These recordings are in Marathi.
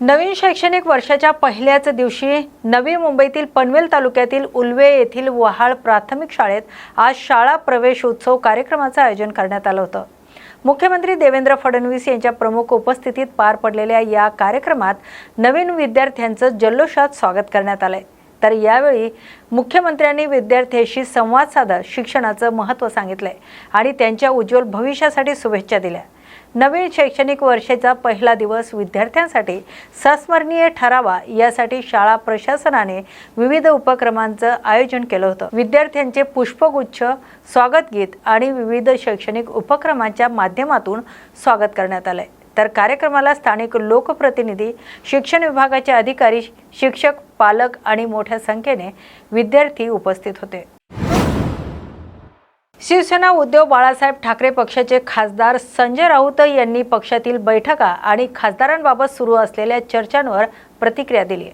नवीन शैक्षणिक वर्षाच्या पहिल्याच दिवशी नवी मुंबईतील पनवेल तालुक्यातील उल्वे येथील वहाळ प्राथमिक शाळेत आज शाळा प्रवेश उत्सव कार्यक्रमाचे आयोजन करण्यात आले होते। मुख्यमंत्री देवेंद्र फडणवीस यांच्या प्रमुख उपस्थितीत पार पडलेल्या या कार्यक्रमात नवीन विद्यार्थ्यांचं जल्लोषात स्वागत करण्यात आले। तर यावेळी मुख्यमंत्र्यांनी विद्यार्थ्यांशी संवाद साधत शिक्षणाचं महत्त्व सांगितले आणि त्यांच्या उज्ज्वल भविष्यासाठी शुभेच्छा दिल्या। नवीन शैक्षणिक वर्षाचा पहिला दिवस विद्यार्थ्यांसाठी संस्मरणीय ठरावा यासाठी शाळा प्रशासनाने विविध उपक्रमांचं आयोजन केलं होतं। विद्यार्थ्यांचे पुष्पगुच्छ, स्वागत गीत आणि विविध शैक्षणिक उपक्रमांच्या माध्यमातून स्वागत करण्यात आले। तर कार्यक्रमाला स्थानिक लोकप्रतिनिधी, शिक्षण विभागाचे अधिकारी, शिक्षक, पालक आणि मोठ्या संख्येने विद्यार्थी उपस्थित होते। शिवसेना उद्धव बाळासाहेब ठाकरे पक्षाचे खासदार संजय राऊत यांनी पक्षातील बैठका आणि खासदारांबाबत सुरू असलेल्या चर्चांवर प्रतिक्रिया दिली।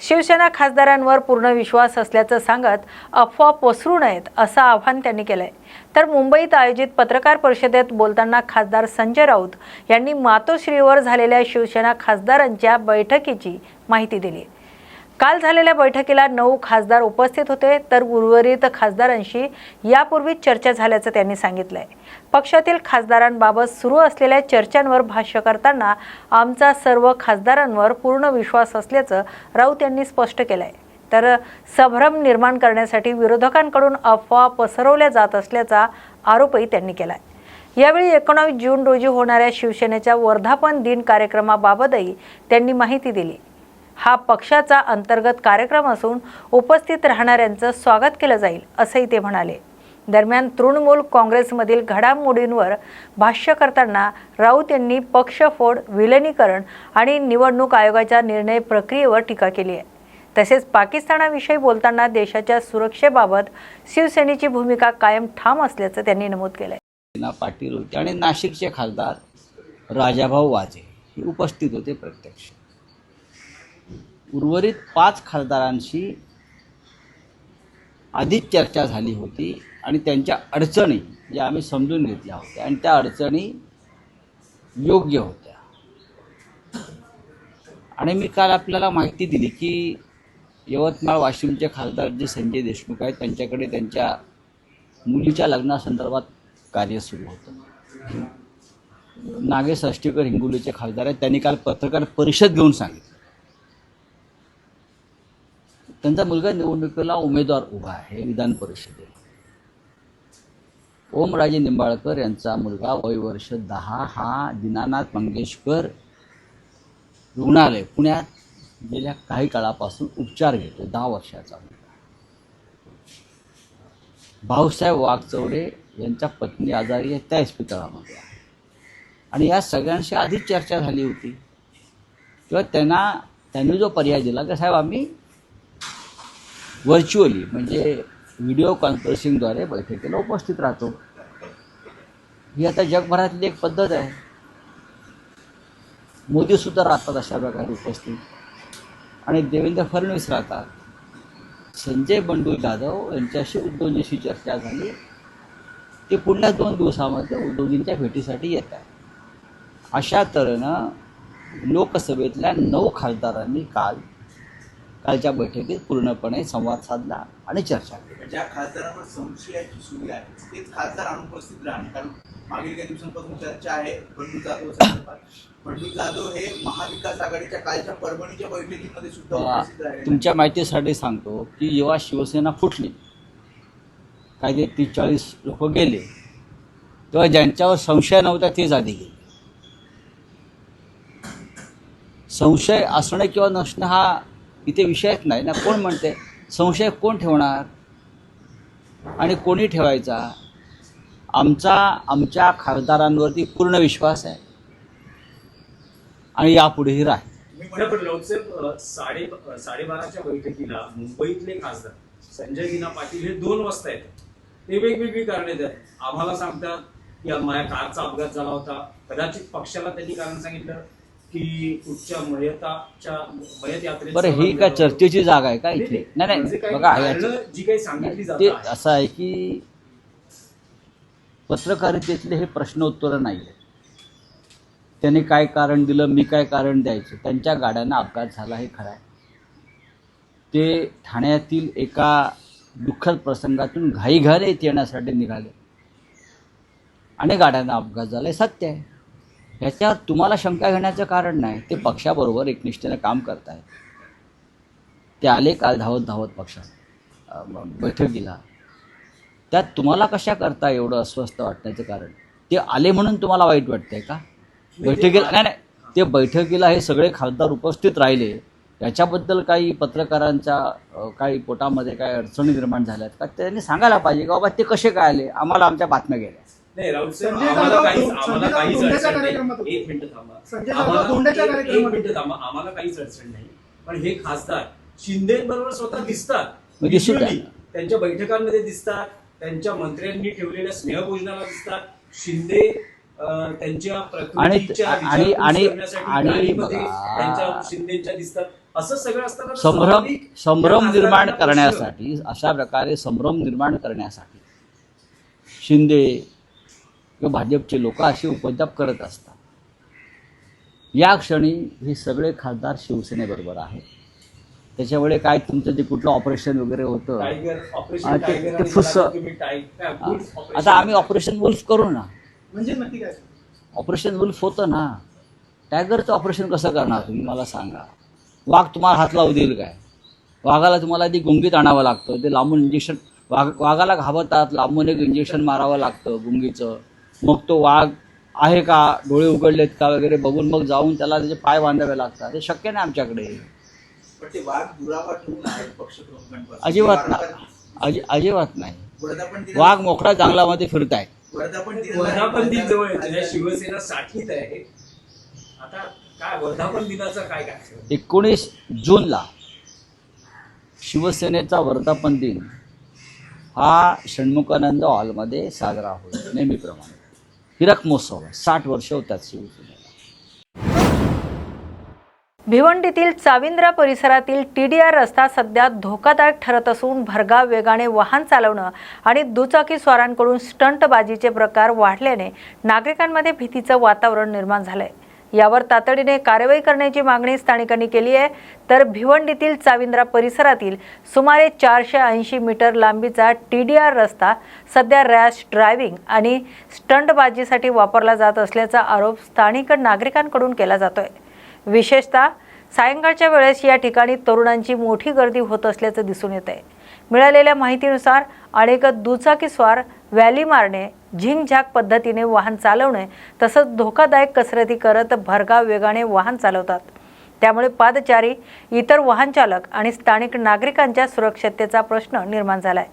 शिवसेना खासदारांवर पूर्ण विश्वास असल्याचं सांगत अफवा पसरू नयेत असं आवाहन त्यांनी केलंय। तर मुंबईत आयोजित पत्रकार परिषदेत बोलताना खासदार संजय राऊत यांनी मातोश्रीवर झालेल्या शिवसेना खासदारांच्या बैठकीची माहिती दिली। काल झालेल्या बैठकीला 9 खासदार उपस्थित होते, तर उर्वरित खासदारांशी यापूर्वी चर्चा झाल्याचं त्यांनी सांगितलंय। पक्षातील खासदारांबाबत सुरू असलेल्या चर्चांवर भाष्य करताना आमचा सर्व खासदारांवर पूर्ण विश्वास असल्याचं राऊत यांनी स्पष्ट केलंय। तर संभ्रम निर्माण करण्यासाठी विरोधकांकडून अफवा पसरवल्या जात असल्याचा आरोपही त्यांनी केलाय। यावेळी 19 जून रोजी होणाऱ्या शिवसेनेच्या वर्धापन दिन कार्यक्रमाबाबतही त्यांनी माहिती दिली। हा पक्षाचा अंतर्गत कार्यक्रम असून उपस्थित राहणाऱ्यांचं स्वागत केलं जाईल असंही ते म्हणाले। दरम्यान तृणमूल काँग्रेसमधील घडामोडींवर भाष्य करताना राऊत यांनी पक्षफोड, विलिनीकरण आणि निवडणूक आयोगाच्या निर्णय प्रक्रियेवर टीका केली आहे। तसेच पाकिस्तानाविषयी बोलताना देशाच्या सुरक्षेबाबत शिवसेनेची भूमिका कायम ठाम असल्याचं त्यांनी नमूद केलंय। पाटील होते आणि नाशिकचे खासदार राजाभाऊ वाजे हे उपस्थित होते प्रत्यक्ष। उर्वरित 5 खासदारांशी आधीच चर्चा झाली होती आणि त्यांच्या अडचणी या आम्ही समजून घेतल्या होत्या आणि त्या अडचणी योग्य होत्या। आणि मी काल आपल्याला माहिती दिली की यवतमाळ वाशिमचे खासदार जे संजय देशमुख आहेत त्यांच्याकडे त्यांच्या मुलीच्या लग्नासंदर्भात कार्य सुरू होतं। नागेश अष्टीकर हिंगोलीचे खासदार आहेत, त्यांनी काल पत्रकार परिषद घेऊन सांगितलं त्यांचा मुलगा निवडणुकीला उमेदवार उभा आहे विधान परिषदेत। ओमराजे निंबाळकर यांचा मुलगा वय वर्ष 10 हा दीनानाथ मंगेशकर रुग्णालय पुण्यात गेल्या काही काळापासून उपचार घेतो, 10 वर्षाचा मुलगा। भाऊसाहेब वाघचौरे यांच्या पत्नी आजारी आहे, त्या इस्पितळामध्ये आहे आणि या सगळ्यांशी आधीच चर्चा झाली होती किंवा त्यांनी जो पर्याय दिला की साहेब आम्ही व्हर्च्युअली म्हणजे व्हिडिओ कॉन्फरन्सिंगद्वारे बैठकीला उपस्थित राहतो। ही आता जगभरातली एक पद्धत आहे। मोदीसुद्धा राहतात अशा प्रकारे उपस्थित आणि देवेंद्र फडणवीस राहतात। संजय बंडू जाधव यांच्याशी उद्धवजींशी चर्चा झाली, ते पुढल्या 2 दिवसामध्ये उद्धवजींच्या भेटीसाठी येत आहे। अशा तऱ्हेनं लोकसभेतल्या 9 खासदारांनी कालच्या बैठकीत पूर्णपणे संवाद साधला आणि चर्चा केली। ज्या खासदारांवर संशयाची सुरू आहे तेच खासदार अनुपस्थित राहणार, कारण मागील काही दिवसांपासून चर्चा आहे बंडू जाधव संदर्भात। बंडू जाधव हे महाविकास आघाडीच्या कालच्या परभणीच्या बैठकीमध्ये सुद्धा उपस्थित राहिले। तुमच्या माहितीसाठी सांगतो की जेव्हा शिवसेना फुटली, काही 30-40 लोक गेले, तेव्हा ज्यांच्यावर संशय नव्हता तेच आधी गेले। संशय असणं किंवा नसणं हा इथे विषयच नाही ना। कोण म्हणते संशय कोण ठेवणार आणि कोणी ठेवायचा? आमच्या खासदारांवरती पूर्ण विश्वास आहे आणि यापुढेही राहील। पण लोकसभा 12:30च्या बैठकीला मुंबईतले खासदार संजय दिना पाटील हे 2 वाजता येतात। ते वेगवेगळी कारणे देतात, आम्हाला सांगतात की माझ्या कारचा अपघात झाला होता, कदाचित पक्षाला त्यांनी कारण सांगितलं की उच्च मयत यात्रेत। बरं, ही काय चर्चेची जागा आहे का इथे? नाही बघा, जी काही सांगितली ते असं आहे की पत्रकारितेतले हे प्रश्न उत्तर नाही आहे। त्याने काय कारण दिलं, मी काय कारण द्यायचं. त्यांच्या गाड्यांना अपघात झाला हे खरं आहे. ते ठाण्यातील एका दुःखद प्रसंगातून घाईघाईने इथे येण्यासाठी निघाले आणि गाड्यांना अपघात झाला हे सत्य आहे. ह्याच्यावर तुम्हाला शंका घेण्याचं कारण नाही. ते पक्षाबरोबर एकनिष्ठेनं काम करत आहेत. ते आले काल धावत पक्षात बैठकीला. त्यात तुम्हाला कशा करता एवढं अस्वस्थ वाटण्याचं कारण? ते आले म्हणून तुम्हाला वाईट वाटतंय का? बैठकीला नाही, ते बैठकीला हे सगळे खासदार उपस्थित राहिले याच्याबद्दल काही पत्रकारांच्या काही पोटामध्ये काही अडचणी निर्माण झाल्यात का? त्यांनी सांगायला पाहिजे की बाबा ते कसे काय आले, आम्हाला आमच्या बातम्या गेल्या. नाही राऊत साहेब, आम्हाला काहीच अडचण नाही. एक मिनिट थांबा, आम्हाला काहीच अडचण नाही. पण हे खासदार शिंदेबरोबर स्वतः दिसतात, त्यांच्या बैठकांमध्ये दिसतात, त्यांच्या मंत्र्यांनी ठेवलेल्या स्नेहभोजनाला दिसतात. शिंदे त्यांच्या प्रकृतीच्या शिंदेच्या दिसतात. असं सगळं असताना संभ्रम निर्माण करण्यासाठी, अशा प्रकारे संभ्रम निर्माण करण्यासाठी शिंदे किंवा भाजपचे लोक असे उपद्रव करत असतात. या क्षणी हे सगळे खासदार शिवसेनेबरोबर आहेत. त्याच्यामुळे काय तुमचं जे कुठलं ऑपरेशन वगैरे होतं ते फुस. आता आम्ही ऑपरेशन वुल्फ करू ना. म्हणजे नक्की काय ऑपरेशन वुल्फ होतं ना. टायगरचं ऑपरेशन कसं करणार तुम्ही मला सांगा? वाघ तुम्हाला हात लावू देईल काय? वाघाला तुम्हाला आधी गुंगीत आणावं लागतं, ते लांबून इंजेक्शन, वाघाला घाबरतात, लांबून एक इंजेक्शन मारावं लागतं गुंगीचं. मग तो वाघ आहे का, डोळे उघडलेत का वगैरे बघून मग जाऊन त्याला त्याचे पाय बांधावे लागतात. हे शक्य नाही आमच्याकडे. अजिबात नाही, अजिबात नाही. वाघ मोकळा जंगलामध्ये फिरत आहेत. वर्धापन दिन जवळ येतो, शिवसेना साठीत आहे. आता काय वर्धापन दिनाचं काय काय? 19 जूनला शिवसेनेचा वर्धापन दिन हा षण्मुखानंद हॉलमध्ये साजरा होईल नेहमीप्रमाणे. हिरक महोत्सव आहे. 60 वर्ष होतात शिवसेनेला. भिवंडीतील चाविंद्रा परिसरातील TDR रस्ता सध्या धोकादायक ठरत असून भरधाव वेगाने वाहन चालवणं आणि दुचाकी स्वारांकडून स्टंटबाजीचे प्रकार वाढल्याने नागरिकांमध्ये भीतीचं वातावरण निर्माण झालंय. यावर तातडीने कारवाई करण्याची मागणी स्थानिकांनी केली आहे. तर भिवंडीतील चाविंद्रा परिसरातील सुमारे 480 मीटर लांबीचा TDR रस्ता सध्या रॅश ड्रायव्हिंग आणि स्टंटबाजीसाठी वापरला जात असल्याचा आरोप स्थानिक नागरिकांकडून केला जातोय. विशेषतः सायंकाळच्या वेळेस या ठिकाणी तरुणांची मोठी गर्दी होत असल्याचं दिसून येत आहे. मिळालेल्या माहितीनुसार अनेक दुचाकीस्वार व्हॅली मारणे, झिंगझाक पद्धतीने वाहन चालवणे तसंच धोकादायक कसरती करत भरधाव वेगाने वाहन चालवतात. त्यामुळे पादचारी, इतर वाहन चालक आणि स्थानिक नागरिकांच्या सुरक्षिततेचा प्रश्न निर्माण झालाय.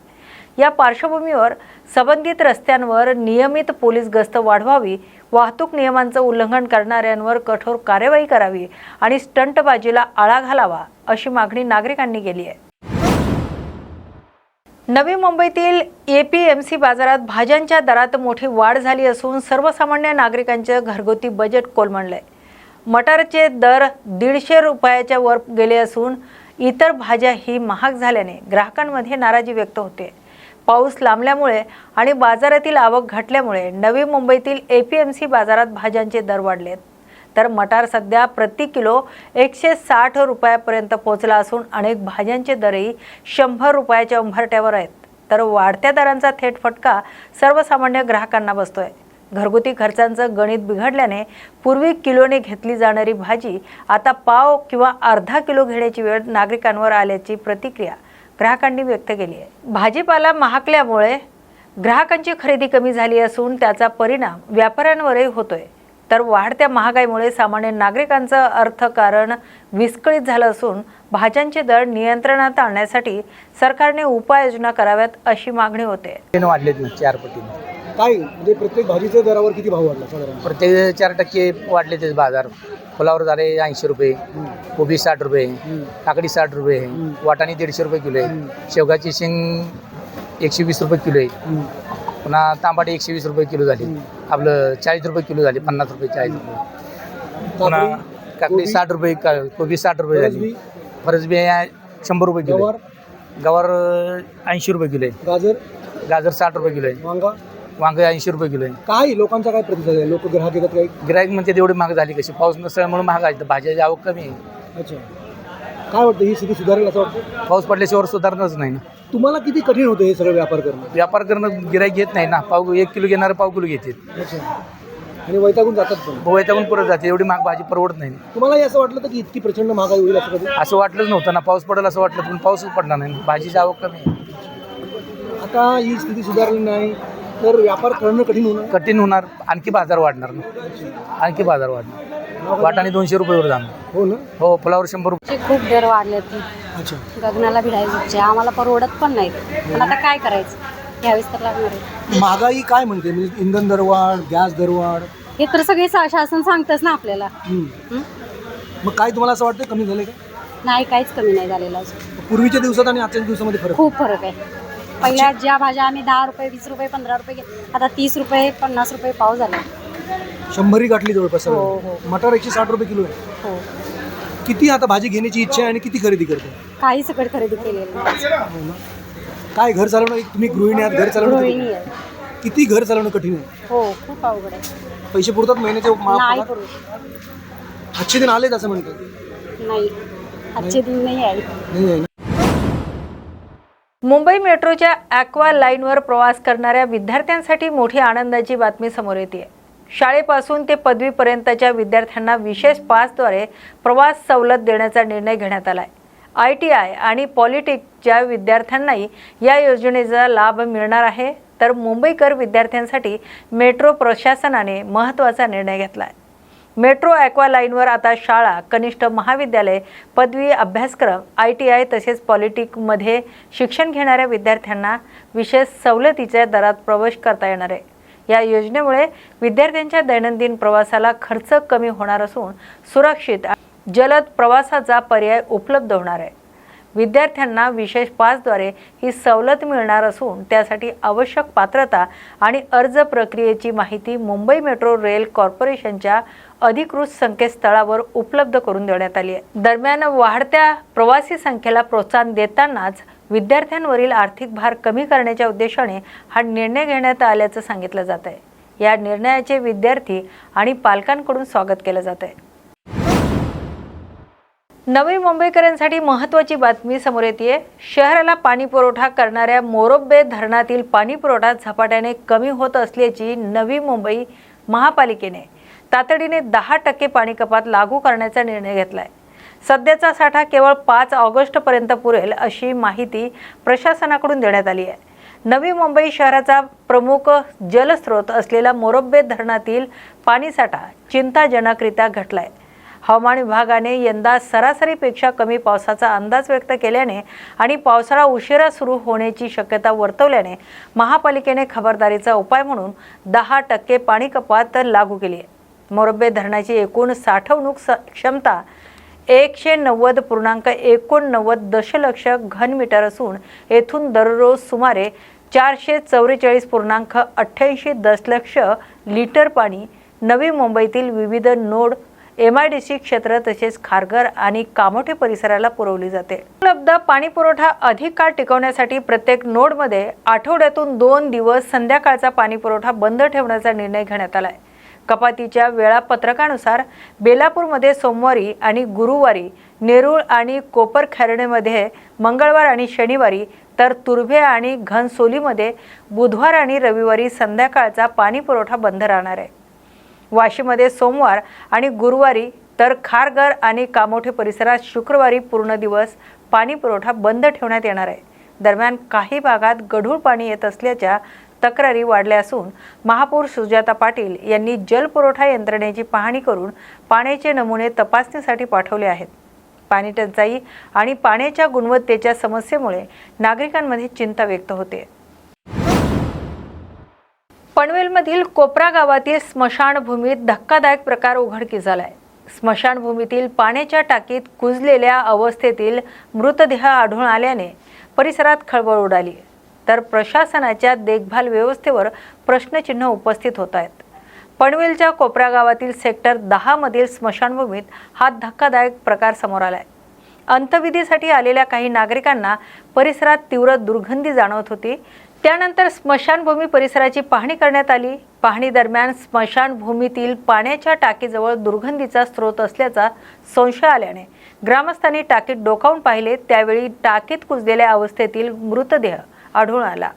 या पार्श्वभूमीवर संबंधित रस्त्यांवर नियमित पोलीस गस्त वाढवावी, वाहतूक नियमांचं उल्लंघन करणाऱ्यांवर कठोर कार्यवाही करावी आणि स्टंटबाजीला आळा घालावा अशी मागणी नागरिकांनी केली आहे. नवी मुंबईतील APMC बाजारात भाज्यांच्या दरात मोठी वाढ झाली असून सर्वसामान्य नागरिकांचे घरगुती बजेट कोलमडलंय. मटारचे दर 150 रुपयाच्या वर गेले असून इतर भाज्याही महाग झाल्याने ग्राहकांमध्ये नाराजी व्यक्त होते. पाऊस लांबल्यामुळे आणि बाजारातील आवक घटल्यामुळे नवी मुंबईतील APMC बाजारात भाज्यांचे दर वाढलेत. तर मटार सध्या प्रति किलो 160 रुपयापर्यंत पोहोचला असून अनेक भाज्यांचे दरही 100 रुपयाच्या उंबरठ्यावर आहेत. तर वाढत्या दरांचा थेट फटका सर्वसामान्य ग्राहकांना बसतोय. घरगुती खर्चांचं गणित बिघडल्याने पूर्वी किलोने घेतली जाणारी भाजी आता पाव किंवा अर्धा किलो घेण्याची वेळ नागरिकांवर आल्याची प्रतिक्रिया ग्राहकांनी व्यक्त केली आहे. भाजीपाला महागल्यामुळे ग्राहकांची खरेदी कमी झाली असून त्याचा परिणाम व्यापाऱ्यांवरही होतोय. तर वाढत्या महागाईमुळे सामान्य नागरिकांचं अर्थकारण विस्कळीत झालं असून भाज्यांचे दर नियंत्रणात आणण्यासाठी सरकारने उपाययोजना कराव्यात अशी मागणी होते. वाढलेत ना 4 पटीने. काय म्हणजे प्रत्येक भाजीच्या दरावर किती भाव वाढला साधारण? प्रत्येक 4% वाढले ते बाजार. फुलावर झाले 80 रुपये, कोबी 60 रुपये, काकडी 60 रुपये, वाटाणे 150 रुपये किलो आहे, शेवगाची शेंग 120 रुपये किलो आहे, पुन्हा तांबाटे 120 रुपये किलो झाले, आपलं 40 रुपये किलो झाले, 50 रुपये 40 रुपये, पुन्हा काकडी 60 रुपये, कोबी 60 रुपये झाली, फरसबी 100 रुपये किलो, गवार 80 रुपये किलो आहे, गाजर 60 रुपये किलो आहे, वांगे 80 रुपये किलो आहे. काय लोकांचा काय प्रतिसाद आहे? लोक ग्राहक येतात काही? गिराईक म्हणते एवढी महाग झाली कशी, पाऊस नसल्यामुळे महाग आहे, भाज्याची आवक कमी आहे. अच्छा, काय वाटतं ही स्थिती सुधारेल असं वाटतं? पाऊस पडल्याशिवाय सुधारणच नाही ना. तुम्हाला किती कठीण होतं हे सगळं व्यापार करणं? व्यापार करणं गिराईक घेत नाही ना, 1 किलो घेणार पाव किलो घेते, अच्छा, आणि वैतागून जातात पण. वैतागून परत जाते, एवढी महाग भाजी परवडत नाही. तुम्हालाही असं वाटलं होतं की इतकी प्रचंड महागाई होईल असं कधी? असं वाटलंच नव्हतं ना, पाऊस पडेल असं वाटलं, पण पाऊसच पडला नाही, भाजीची आवक कमी आहे. आता ही स्थिती सुधारली नाही तर व्यापार करणं कठीण होणार. कठीण होणार, आणखी बाजार वाढणार ना, आणखी बाजार वाढणार. वाटाणे 200 रुपयेवर जाणार. हो ना. हो, फुलावर 100 रुपये. चे खूप दर वाढले ती अच्छा, गगनाला भिडायचे, आम्हाला परवडत पण नाही. पण आता काय करायचं, घ्यावीच तर लागणार आहे. महागाई काय म्हणते? म्हणजे इंधन दरवाढ, गॅस दरवाढ. हे तर सगळे शासन सांगतच ना आपल्याला. हं. मग काय तुम्हाला असं वाटतं कमी झालं का? नाही, काहीच कमी नाही झालेलं अजून. पूर्वीच्या दिवसात आणि आजच्या दिवसामध्ये फरक? खूप फरक आहे. पहिल्या ज्या भाज्या आम्ही 10 रुपये, 20 रुपये, 15 रुपये आता 30 रुपये, 50 रुपये पाव झाला. 100 गाठली जवळपास. हो, हो. मटार 160 रुपये किलो आहे. हो, किती आता भाजी घेण्याची इच्छा आहे आणि किती खरेदी करते? काही सकट खरेदी केलेली नाही. हो ना. काय घर चालवणं, तुम्ही गृहिणी आहात, घर चालवणं गृहिणी आहे. किती घर चालवणं कठीण आहे? हो, खूप अवघड आहे. पैसे पुरतात महिन्याचे? नाही करू आजचे दिन आलेच असं म्हणतात. नाही, आजचे दिन नाही आहे. नाही आहे ना. मुंबई मेट्रोच्या ॲक्वा लाईनवर प्रवास करणाऱ्या विद्यार्थ्यांसाठी मोठी आनंदाची बातमी समोर येते. शाळेपासून ते पदवीपर्यंतच्या विद्यार्थ्यांना विशेष पासद्वारे प्रवास सवलत देण्याचा निर्णय घेण्यात आला आहे. ITI आणि पॉलिटेक्निकच्या विद्यार्थ्यांनाही या योजनेचा लाभ मिळणार आहे. तर मुंबईकर विद्यार्थ्यांसाठी मेट्रो प्रशासनाने महत्त्वाचा निर्णय घेतला आहे. मेट्रो ॲक्वा लाईनवर आता शाळा, कनिष्ठ महाविद्यालय, पदवी अभ्यासक्रम, ITI तसेच पॉलिटेक्निकमध्ये शिक्षण घेणाऱ्या विद्यार्थ्यांना विशेष सवलतीच्या दरात प्रवेश करता येणार आहे. या योजनेमुळे विद्यार्थ्यांच्या दैनंदिन प्रवासाला खर्च कमी होणार असून सुरक्षित जलद प्रवासाचा पर्याय उपलब्ध होणार आहे. विद्यार्थ्यांना विशेष पासद्वारे ही सवलत मिळणार असून त्यासाठी आवश्यक पात्रता आणि अर्ज प्रक्रियेची माहिती मुंबई मेट्रो रेल कॉर्पोरेशनच्या अधिकृत संकेतस्थळावर उपलब्ध करून देण्यात आली आहे. दरम्यान वाढत्या प्रवासी संख्येला प्रोत्साहन देतानाच विद्यार्थ्यांवरील आर्थिक भार कमी करण्याच्या उद्देशाने हा निर्णय घेण्यात आल्याचं सांगितलं जात आहे. या निर्णयाचे विद्यार्थी आणि पालकांकडून स्वागत केलं जात आहे. नवी मुंबईकरांसाठी महत्त्वाची बातमी समोर येते. शहराला पाणी पुरवठा करणाऱ्या मोरबे धरणातील पाणी पुरवठा झपाट्याने कमी होत असल्याची नवी मुंबई महापालिकेने तातडीने 10% पाणी कपात लागू करण्याचा निर्णय घेतला आहे. सध्याचा साठा केवळ 5 ऑगस्टपर्यंत पुरेल अशी माहिती प्रशासनाकडून देण्यात आली आहे. नवी मुंबई शहराचा प्रमुख जलस्रोत असलेला मोरबे धरणातील पाणीसाठा चिंताजनकरित्या घटला आहे. हवामान विभागाने यंदा सरासरीपेक्षा कमी पावसाचा अंदाज व्यक्त केल्याने आणि पावसाळा उशिरा सुरू होण्याची शक्यता वर्तवल्याने महापालिकेने खबरदारीचा उपाय म्हणून 10% पाणी कपात लागू केली आहे. मोरबे धरणाची एकूण साठवणूक क्षमता 190.89 दशलक्ष घनमीटर असून येथून दररोज सुमारे 444.88 दशलक्ष लिटर पाणी नवी मुंबईतील विविध नोड, MIDC क्षेत्र तसेच खारघर आणि कामोठे परिसराला पुरवली जाते. उपलब्ध पाणी पुरवठा अधिक काळ टिकवण्यासाठी प्रत्येक नोडमध्ये आठवड्यातून 2 दिवस संध्याकाळचा पाणी पुरवठा बंद ठेवण्याचा निर्णय घेण्यात आला आहे. कपातीच्या वेळापत्रकानुसार बेलापूरमध्ये सोमवारी आणि गुरुवारी, नेरूळ आणि कोपरखैरणेमध्ये मंगळवार आणि शनिवारी, तर तुर्भे आणि घनसोलीमध्ये बुधवार आणि रविवारी संध्याकाळचा पाणी पुरवठा बंद राहणार आहे. वाशीमध्ये सोमवार आणि गुरुवारी, तर खारघर आणि कामोठे परिसरात शुक्रवारी पूर्ण दिवस पाणी पुरवठा बंद ठेवण्यात येणार आहे. दरम्यान काही भागात गढूळ पाणी येत असल्याच्या तक्रारी वाढल्या असून महापौर सुजाता पाटील यांनी जलपुरवठा यंत्रणेची पाहणी करून पाण्याचे नमुने तपासणीसाठी पाठवले आहेत. पाणी टंचाई आणि पाण्याच्या गुणवत्तेच्या समस्येमुळे नागरिकांमध्ये चिंता व्यक्त होते. पनवेलमधील कोपरा गावातील स्मशानभूमीत धक्कादायक प्रकार उघडकीस आलाय. स्मशानभूमीतील पाण्याच्या टाकीत कुजलेल्या अवस्थेतील मृतदेह आढळून आल्याने परिसरात खळबळ उडाली, तर प्रशासनाच्या देखभाल व्यवस्थेवर प्रश्नचिन्ह उपस्थित होत आहेत. पनवेलच्या कोपरा गावातील सेक्टर 10 मधील स्मशानभूमीत हा धक्कादायक प्रकार समोर आलाय. अंत्यविधीसाठी आलेल्या काही नागरिकांना परिसरात तीव्र दुर्गंधी जाणवत होती. त्यानंतर स्मशानभूमी परिसराची पाहणी करण्यात आली. पाहणी दरम्यान स्मशानभूमीतील पाण्याच्या टाकीजवळ दुर्गंधीचा स्रोत असल्याचा संशय आल्याने ग्रामस्थांनी टाकीत डोकावून पाहिले. त्यावेळी टाकीत कुजलेल्या अवस्थेतील मृतदेह आढळून आला.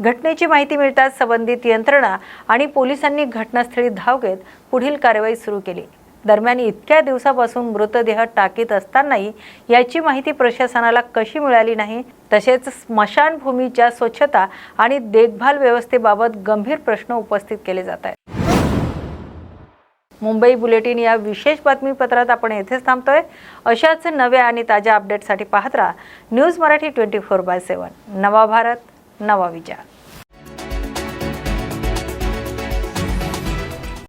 घटनेची माहिती मिळताच संबंधित यंत्रणा आणि पोलिसांनी घटनास्थळी धाव घेत पुढील कारवाई सुरू केली. दरम्यान इतक्या दिवसापासून मृतदेह टाकीत असतानाही याची माहिती प्रशासनाला कशी मिळाली नाही, तसेच स्मशानभूमीच्या स्वच्छता आणि देखभाल व्यवस्थेबाबत गंभीर प्रश्न उपस्थित केले जात आहेत. मुंबई बुलेटिन या विशेष बातमीपत्रात आपण येथेच थांबतोय. अशाच नव्या आणि ताज्या अपडेटसाठी पाहत राहा न्यूज मराठी 24/7. नवा भारत, नवा विचार.